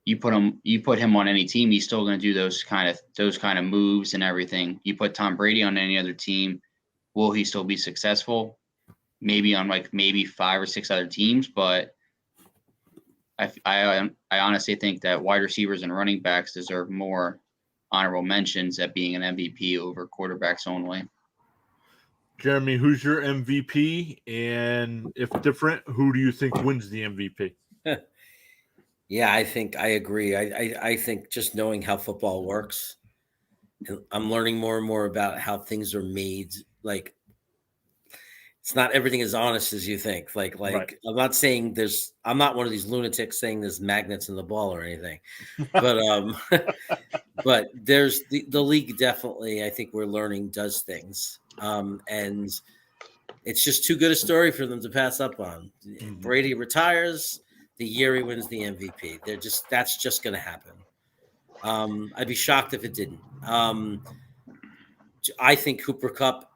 you put him on any team, he's still going to do those kind of moves and everything. You put Tom Brady on any other team, will he still be successful? Maybe on maybe 5 or 6 other teams, but I honestly think that wide receivers and running backs deserve more honorable mentions at being an MVP over quarterbacks only. Jeremy, who's your MVP? And if different, who do you think wins the MVP? Yeah, I think I agree. I think just knowing how football works, I'm learning more and more about how things are made. Like, it's not everything as honest as you think. Right. I'm not saying I'm not one of these lunatics saying there's magnets in the ball or anything, but but there's the league definitely, I think we're learning, does things. And it's just too good a story for them to pass up on. Mhm. Brady retires the year he wins the MVP. That's just going to happen. I'd be shocked if it didn't. I think Cooper Kupp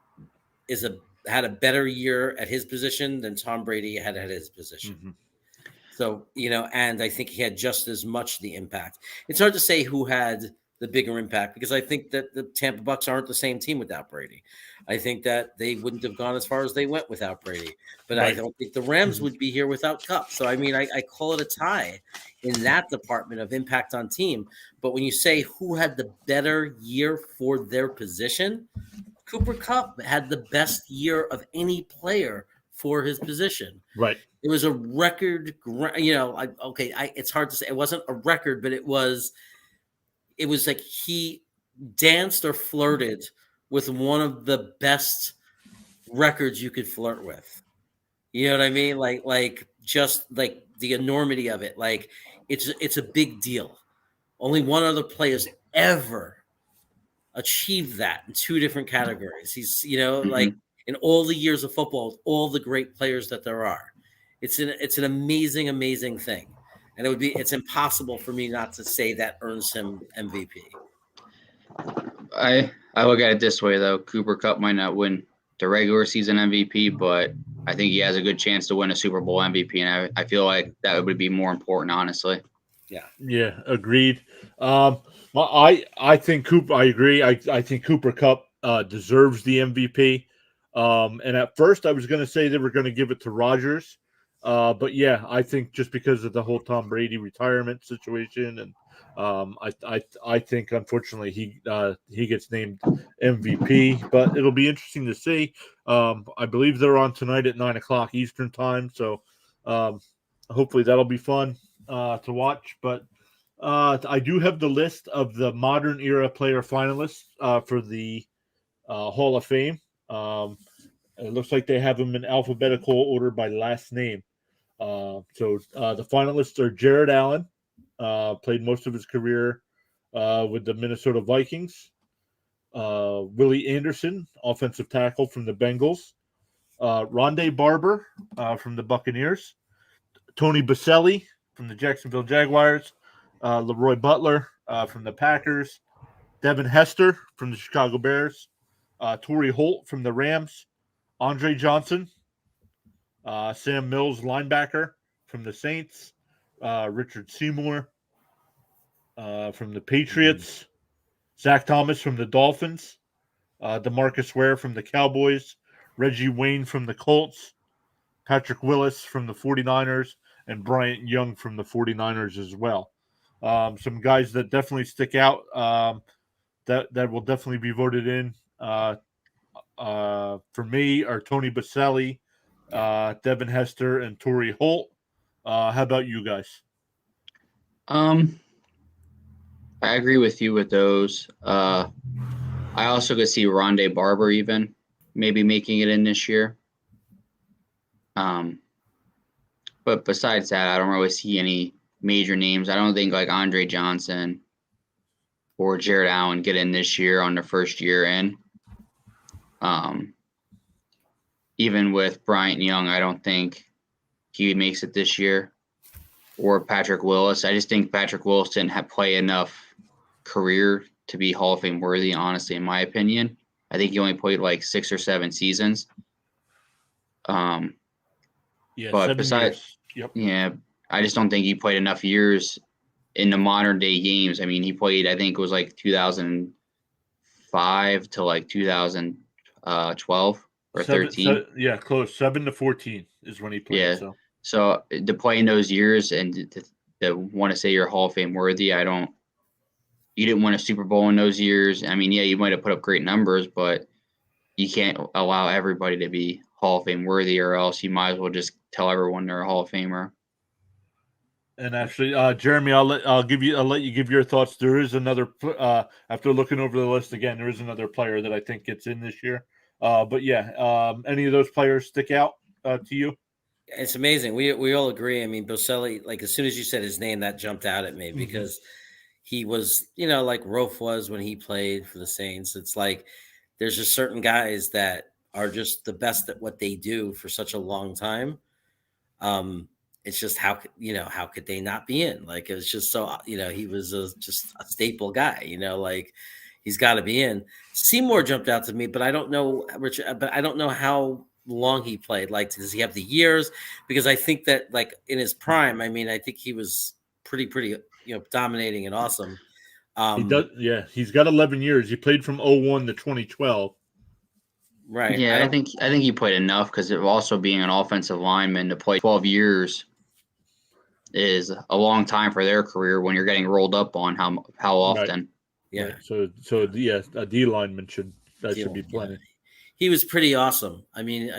had a better year at his position than Tom Brady had at his position. Mhm. So, and I think he had just as much the impact. It's hard to say who had the bigger impact because I think that the Tampa Bucks aren't the same team without Brady. I think that they wouldn't have gone as far as they went without Brady. But I Right. don't think the Rams would be here without Cup. So, I mean, I call it a tie in that department of impact on team. But when you say who had the better year for their position, Cooper Kupp had the best year of any player for his position. Right. It was a record, it's hard to say. It wasn't a record, but it was like he danced or flirted with one of the best records you could flirt with. You know what I mean? Just like the enormity of it. Like it's a big deal. Only one other player's ever achieved that in two different categories. He's, like in all the years of football, all the great players that there are. It's an amazing, amazing thing. And it's impossible for me not to say that earns him MVP. I look at it this way though. Cooper Kupp might not win the regular season MVP, but I think he has a good chance to win a Super Bowl MVP, and I feel like that would be more important, honestly. Yeah, agreed. I think Cooper. I agree. I think Cooper Kupp deserves the MVP. And at first, I was going to say they were going to give it to Rodgers, but yeah, I think just because of the whole Tom Brady retirement situation, and I think unfortunately he gets named MVP. But it'll be interesting to see. I believe they're on tonight at 9:00 Eastern time, so hopefully that'll be fun to watch. But I do have the list of the modern era player finalists for the Hall of Fame. It looks like they have them in alphabetical order by last name. So the finalists are Jared Allen, played most of his career with the Minnesota Vikings. Willie Anderson, offensive tackle from the Bengals. Rondé Barber from the Buccaneers. Tony Baselli from the Jacksonville Jaguars. Leroy Butler from the Packers. Devin Hester from the Chicago Bears. Torrey Holt from the Rams. Andre Johnson. Sam Mills, linebacker from the Saints. Richard Seymour from the Patriots. Zach Thomas from the Dolphins. DeMarcus Ware from the Cowboys. Reggie Wayne from the Colts. Patrick Willis from the 49ers. And Bryant Young from the 49ers as well. Some guys that definitely stick out that will definitely be voted in for me are Tony Baselli, Devin Hester, and Torrey Holt. How about you guys? I agree with you with those. I also could see Rondé Barber even maybe making it in this year. But besides that, I don't really see any major names. I don't think like Andre Johnson or Jared Allen get in this year on their first year in. Even with Bryant Young, I don't think he makes it this year. Or Patrick Willis. I just think Patrick Willis didn't play enough career to be Hall of Fame worthy, honestly, in my opinion. I think he only played like 6 or 7 seasons. Yeah, but 7 besides, years. Yep. Yeah, I just don't think he played enough years in the modern day games. I mean, he played, I think it was like 2005 to like 2012 or 13. Yeah, close. 7 to 14 is when he played. Yeah. So to play in those years and to want to say you're Hall of Fame worthy, you didn't win a Super Bowl in those years. I mean, yeah, you might have put up great numbers, but you can't allow everybody to be Hall of Fame worthy, or else you might as well just tell everyone they're a Hall of Famer. And actually, Jeremy, I'll let you give your thoughts. There is another after looking over the list again, there is another player that I think gets in this year. But yeah, any of those players stick out to you? It's amazing. We all agree. I mean, Boselli, like as soon as you said his name, that jumped out at me because he was, like Rofe was when he played for the Saints. It's like there's just certain guys that are just the best at what they do for such a long time. It's just how could they not be in? Like it was just so he was just a staple guy. Like he's got to be in. Seymour jumped out to me, but I don't know Richard. But I don't know how long he played. Like does he have the years? Because I think that like in his prime, I mean, I think he was pretty dominating and awesome. He does. Yeah, he's got 11 years. He played from 01 to 2012. Right. Yeah, I think he played enough because also being an offensive lineman to play 12 years is a long time for their career when you're getting rolled up on how often. Right. Yeah. Right. So yeah, a D lineman should be plenty. Yeah. He was pretty awesome. I mean,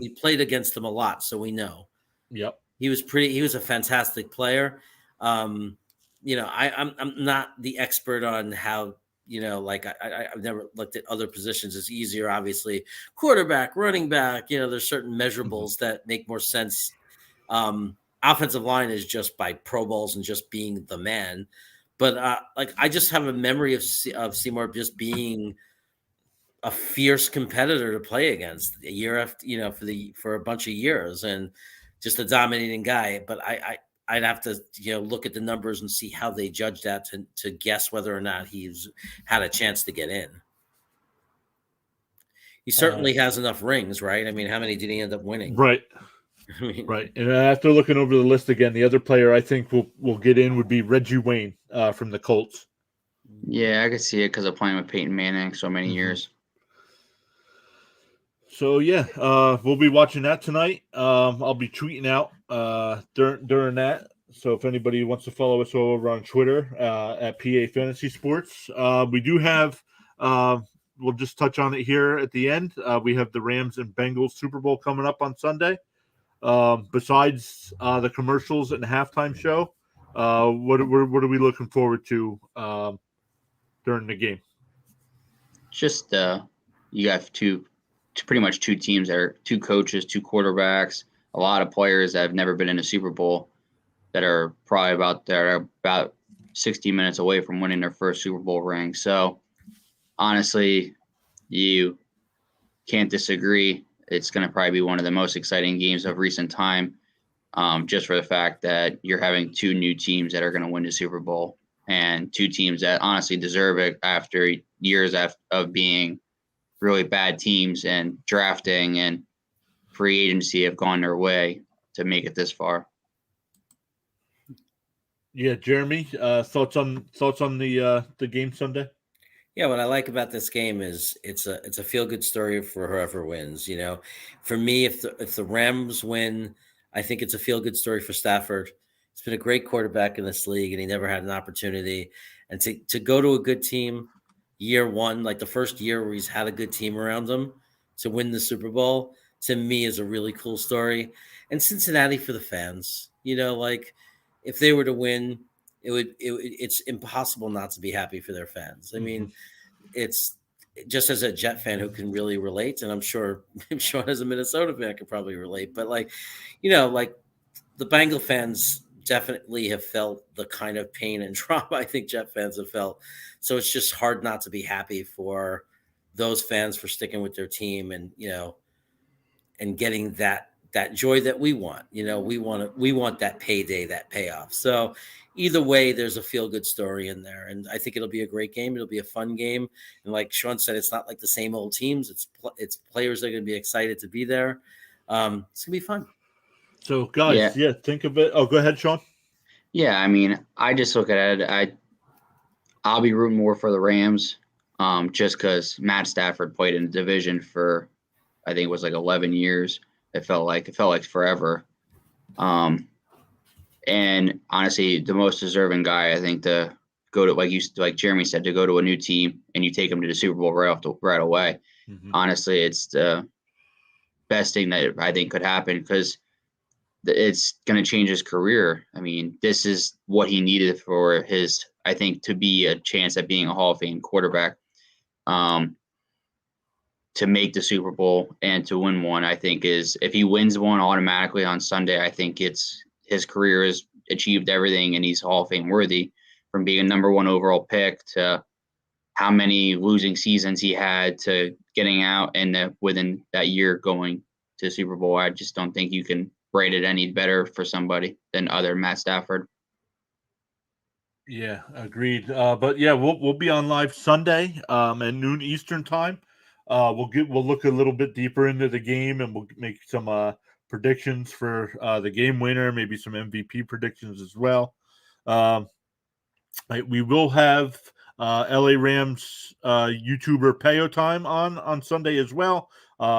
we played against him a lot, so we know. Yep. He was a fantastic player. I'm not the expert on how, like I've never looked at other positions. It's easier, obviously. Quarterback, running back, there's certain measurables that make more sense. Offensive line is just by Pro Bowls and just being the man. But like I just have a memory of Seymour just being a fierce competitor to play against a year after, for a bunch of years and just a dominating guy. But I'd have to, look at the numbers and see how they judge that to guess whether or not he's had a chance to get in. He certainly has enough rings, right? I mean, how many did he end up winning? Right. Right. And after looking over the list again, the other player I think will get in would be Reggie Wayne from the Colts. Yeah, I could see it because of playing with Peyton Manning so many years. So yeah, we'll be watching that tonight. I'll be tweeting out during that. So if anybody wants to follow us over on Twitter at PA Fantasy Sports, we do have. We'll just touch on it here at the end. We have the Rams and Bengals Super Bowl coming up on Sunday. Besides the commercials and halftime show, what are we looking forward to during the game? Just you have pretty much two teams that are two coaches, two quarterbacks, a lot of players that have never been in a Super Bowl that are probably about 60 minutes away from winning their first Super Bowl ring. So honestly, you can't disagree. It's going to probably be one of the most exciting games of recent time, just for the fact that you're having two new teams that are going to win the Super Bowl and two teams that honestly deserve it after years of being really bad teams and drafting and free agency have gone their way to make it this far. Yeah, Jeremy, thoughts on the game Sunday? Yeah, what I like about this game is it's a feel good story for whoever wins. For me, if the Rams win, I think it's a feel good story for Stafford. He's been a great quarterback in this league, and he never had an opportunity. And to go to a good team year one, like the first year where he's had a good team around him, to win the Super Bowl, to me is a really cool story. And Cincinnati for the fans, like if they were to win, it's impossible not to be happy for their fans. I mean, it's just as a Jet fan who can really relate, and I'm sure Sean as a Minnesota fan could probably relate, but like the Bengal fans definitely have felt the kind of pain and trauma I think Jet fans have felt. So it's just hard not to be happy for those fans for sticking with their team and, and getting that joy that we want. We want that payday, that payoff. So either way, there's a feel-good story in there. And I think it'll be a great game. It'll be a fun game. And like Sean said, it's not like the same old teams. It's players that are going to be excited to be there. It's going to be fun. So, guys, think of it. Oh, go ahead, Sean. Yeah, I mean, I just look at it. I'll be rooting more for the Rams just because Matt Stafford played in the division for, I think it was like 11 years. It felt like forever. And honestly, the most deserving guy, I think, to go to, like Jeremy said, to go to a new team and you take him to the Super Bowl right away. Honestly, it's the best thing that I think could happen because it's going to change his career. I mean, this is what he needed for his, I think, to be a chance at being a Hall of Fame quarterback. To make the Super Bowl and to win one, I think is if he wins one automatically on Sunday, I think it's his career has achieved everything and he's Hall of Fame worthy, from being a number 1 overall pick to how many losing seasons he had to getting out and within that year going to Super Bowl. I just don't think you can rate it any better for somebody than other Matt Stafford. Yeah, agreed. But yeah, we'll be on live Sunday at noon Eastern time. We'll look a little bit deeper into the game and we'll make some predictions for the game winner, maybe some MVP predictions as well. We will have LA Rams YouTuber Payo Time on Sunday as well.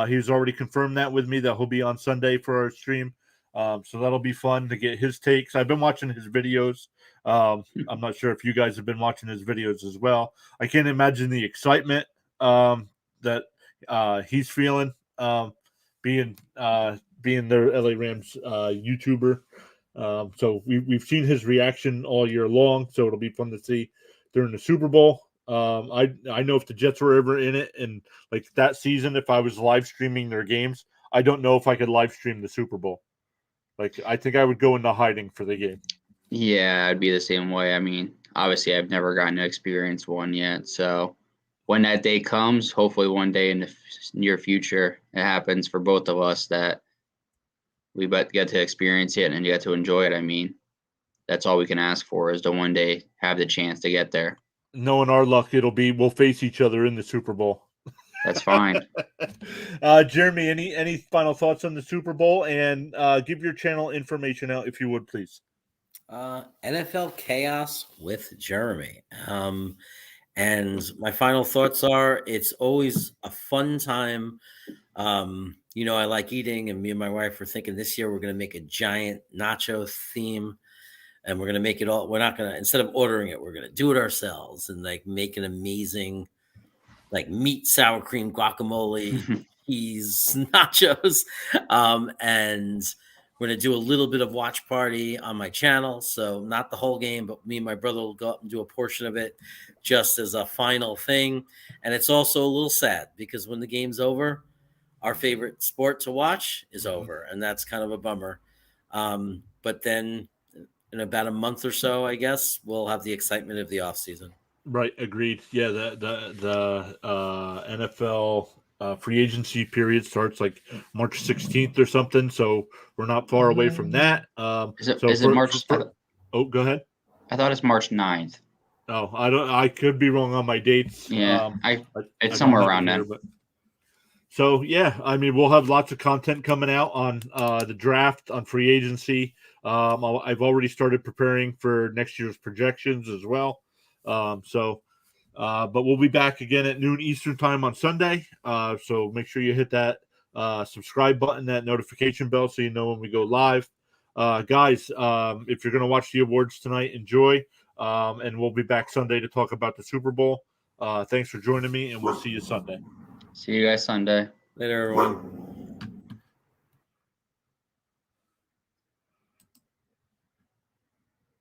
He's already confirmed that with me that he'll be on Sunday for our stream. So that'll be fun to get his takes. I've been watching his videos. I'm not sure if you guys have been watching his videos as well. I can't imagine the excitement that he's feeling being the LA Rams YouTuber. So we've seen his reaction all year long, so it'll be fun to see during the Super Bowl. I know if the Jets were ever in it and like that season, if I was live streaming their games, I don't know if I could live stream the Super Bowl. Like I think I would go into hiding for the game. Yeah, I'd be the same way. I mean, obviously I've never gotten to experience one yet. So when that day comes, hopefully one day in the near future, it happens for both of us that we get to experience it and get to enjoy it. I mean, that's all we can ask for is to one day have the chance to get there. Knowing our luck, we'll face each other in the Super Bowl. That's fine. Jeremy, any final thoughts on the Super Bowl? And give your channel information out if you would, please. NFL Chaos with Jeremy. And my final thoughts are it's always a fun time. I like eating, and me and my wife were thinking this year we're going to make a giant nacho theme, and we're going to make it all. We're not going to, instead of ordering it, we're going to do it ourselselves and like make an amazing like meat, sour cream, guacamole, cheese, nachos. And we're going to do a little bit of watch party on my channel. So not the whole game, but me and my brother will go up and do a portion of it just as a final thing. And it's also a little sad because when the game's over, our favorite sport to watch is over. And that's kind of a bummer. But then in about a month or so, I guess, we'll have the excitement of the offseason. Right, agreed. Yeah, the NFL free agency period starts like March 16th or something, so we're not far away from that. Is it March? Oh, go ahead. I thought it's March 9th. Oh, I could be wrong on my dates. Yeah, it's somewhere around then. So yeah, I mean, we'll have lots of content coming out on the draft, on free agency. I've already started preparing for next year's projections as well. But we'll be back again at noon Eastern time on Sunday. So make sure you hit that subscribe button, that notification bell, so you know when we go live. Guys, if you're going to watch the awards tonight, enjoy. And we'll be back Sunday to talk about the Super Bowl. Thanks for joining me, and we'll see you Sunday. See you guys Sunday. Later, everyone.